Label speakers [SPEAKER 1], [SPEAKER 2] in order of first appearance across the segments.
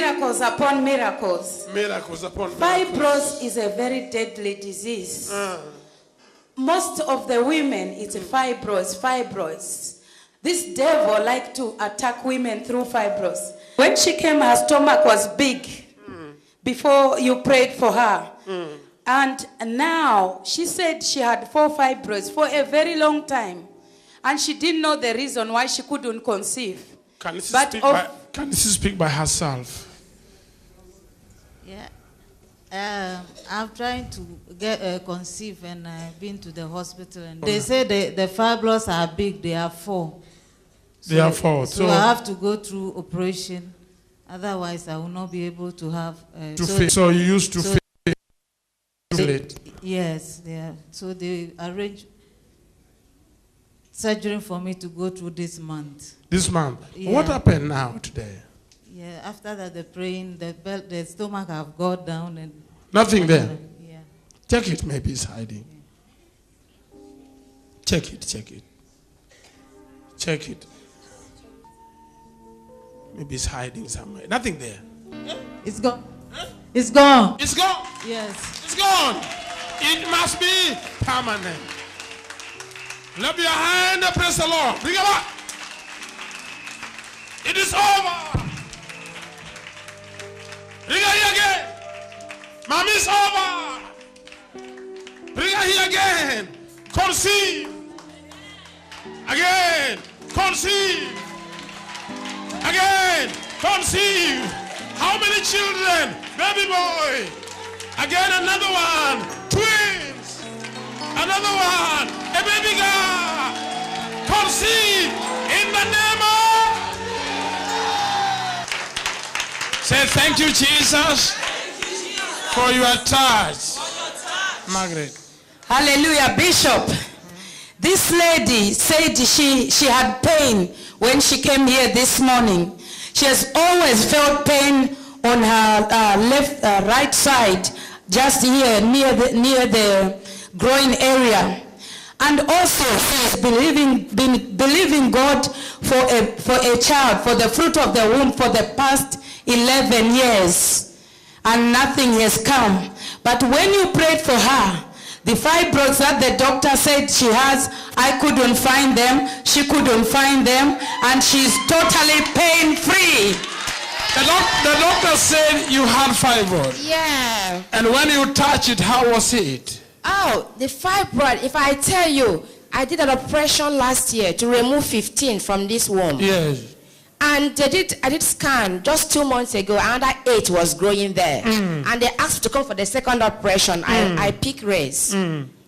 [SPEAKER 1] Miracles upon miracles.
[SPEAKER 2] Miracles upon miracles.
[SPEAKER 1] Fibroids is a very deadly disease. Most of the women, it's fibroids. This devil like to attack women through fibroids. When she came, her stomach was big before you prayed for her. And now she said she had 4 fibroids for a very long time. And she didn't know the reason why she couldn't conceive.
[SPEAKER 2] Can she speak by herself?
[SPEAKER 3] Yeah. I'm trying to get conceive, and I've been to the hospital, and they say the fibroids are big. They are 4.
[SPEAKER 2] They are 4.
[SPEAKER 3] So I have to go through operation. Otherwise, I will not be able to have.
[SPEAKER 2] So you used to feel it.
[SPEAKER 3] Yes, yeah. So they arrange surgery for me to go through this month.
[SPEAKER 2] This month.
[SPEAKER 3] Yeah.
[SPEAKER 2] What happened now today?
[SPEAKER 3] Yeah. After that, the praying, the stomach have gone down and.
[SPEAKER 2] Nothing there.
[SPEAKER 3] Yeah.
[SPEAKER 2] Check it. Maybe it's hiding. Check it. Check it. Maybe it's hiding somewhere. Nothing there.
[SPEAKER 3] It's gone. It's gone.
[SPEAKER 2] It's gone.
[SPEAKER 3] Yes.
[SPEAKER 2] It's gone. It must be permanent. Clap your hand and praise the Lord. Bring it up. It is over. Bring it here again. Mommy, it's over. Bring it here again. Conceive. Again. Conceive. Again. Conceive. How many children? Baby boy. Again, another one. Twins. Another one. A baby girl. Conceive in the name of. Say thank you, Jesus, for your touch. Margaret.
[SPEAKER 1] Hallelujah, Bishop. This lady said she had pain when she came here this morning. She has always felt pain on her right side, just here near the groin area. And also she has been believing God for a child, for the fruit of the womb for the past 11 years. And nothing has come. But when you prayed for her, the fibroids that the doctor said she has, I couldn't find them, she couldn't find them, and she's totally pain-free.
[SPEAKER 2] The doctor said you had fibroid.
[SPEAKER 4] Yeah.
[SPEAKER 2] And when you touch it, how was it?
[SPEAKER 4] Oh, the fibroid, if I tell you, I did an operation last year to remove 15 from this womb.
[SPEAKER 2] Yes.
[SPEAKER 4] And I did scan just 2 months ago. Another 8 was growing there. And they asked to come for the second operation. I picked race.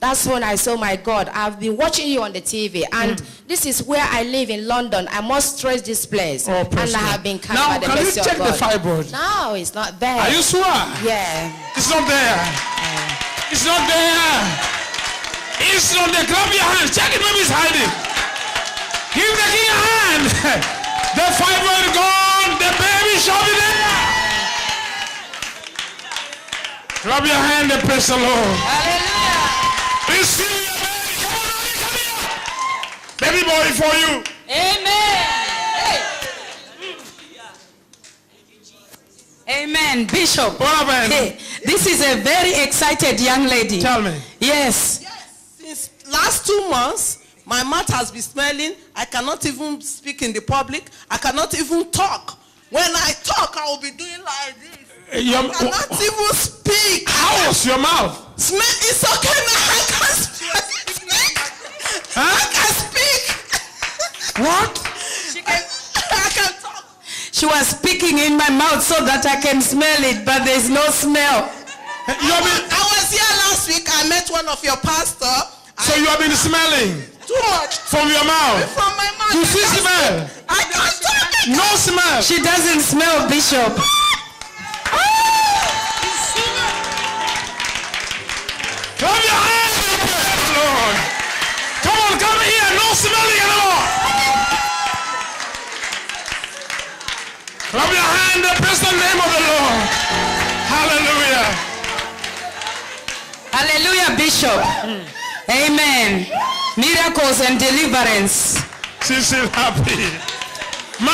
[SPEAKER 4] That's when I saw, my God, I've been watching you on the TV. And this is where I live in London. I must stress this place.
[SPEAKER 2] Oh,
[SPEAKER 4] and I have been kind
[SPEAKER 2] now,
[SPEAKER 4] by the mercy of God.
[SPEAKER 2] Now, can you check the fibroid?
[SPEAKER 4] No, it's not there.
[SPEAKER 2] Are you sure?
[SPEAKER 4] Yeah.
[SPEAKER 2] It's not there. It's not there. It's not there. Clap your hands. Check it, maybe it's hiding. Give the king a hand. The fibroid gone. The baby shall be there. Clap your hand and praise the Lord.
[SPEAKER 1] Hallelujah.
[SPEAKER 2] Receive your baby. Come on, baby boy for you.
[SPEAKER 1] Amen. Amen. Bishop.
[SPEAKER 2] What happened?
[SPEAKER 1] Hey, this is a very excited young lady.
[SPEAKER 2] Tell me.
[SPEAKER 1] Yes.
[SPEAKER 5] Since last 2 months, my mouth has been smelling. I cannot even speak in the public. I cannot even talk. When I talk, I will be doing like this. I cannot even speak.
[SPEAKER 2] How was your mouth?
[SPEAKER 5] Smell. It's okay now. I can speak.
[SPEAKER 2] Huh?
[SPEAKER 5] I can speak.
[SPEAKER 2] What?
[SPEAKER 5] I can talk.
[SPEAKER 1] She was speaking in my mouth so that I can smell it, but there's no smell.
[SPEAKER 5] I was here last week. I met one of your pastors.
[SPEAKER 2] So you have been smelling
[SPEAKER 5] Too much.
[SPEAKER 2] from your mouth.
[SPEAKER 5] From my mouth.
[SPEAKER 2] You see smell?
[SPEAKER 5] I can't talk.
[SPEAKER 2] No smell.
[SPEAKER 1] She doesn't smell, Bishop.
[SPEAKER 2] Clap your hands, Lord. Come on, come here. No smelling anymore. Clap your hand and praise the name of the Lord. Hallelujah.
[SPEAKER 1] Hallelujah, Bishop. Amen. Miracles and deliverance.
[SPEAKER 2] She's still happy. My.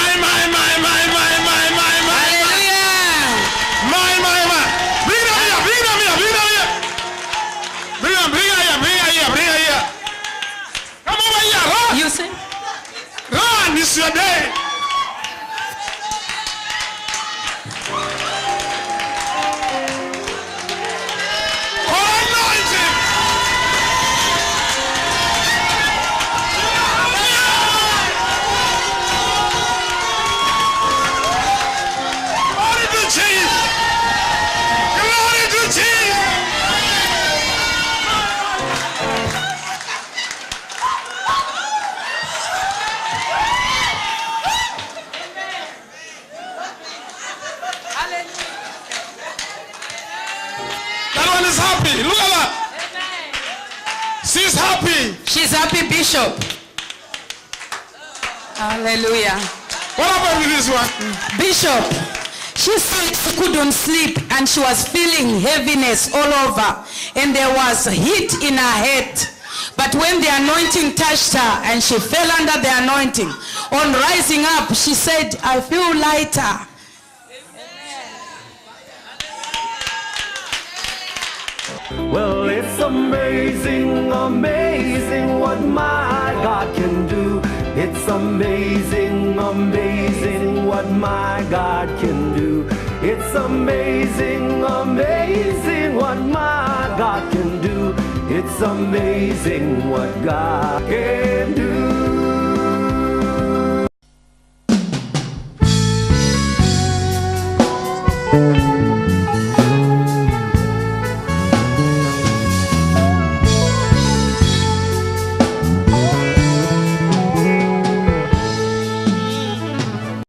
[SPEAKER 1] Hallelujah.
[SPEAKER 2] happy.
[SPEAKER 1] She's happy, Bishop. Hallelujah.
[SPEAKER 2] What happened with this one?
[SPEAKER 1] Bishop, she said she couldn't sleep and she was feeling heaviness all over and there was heat in her head. But when the anointing touched her and she fell under the anointing, on rising up, she said, I feel lighter.
[SPEAKER 6] Well, it's amazing, amazing what my God can do. It's amazing, amazing what my God can do. It's amazing, amazing what my God can do. It's amazing what God can do.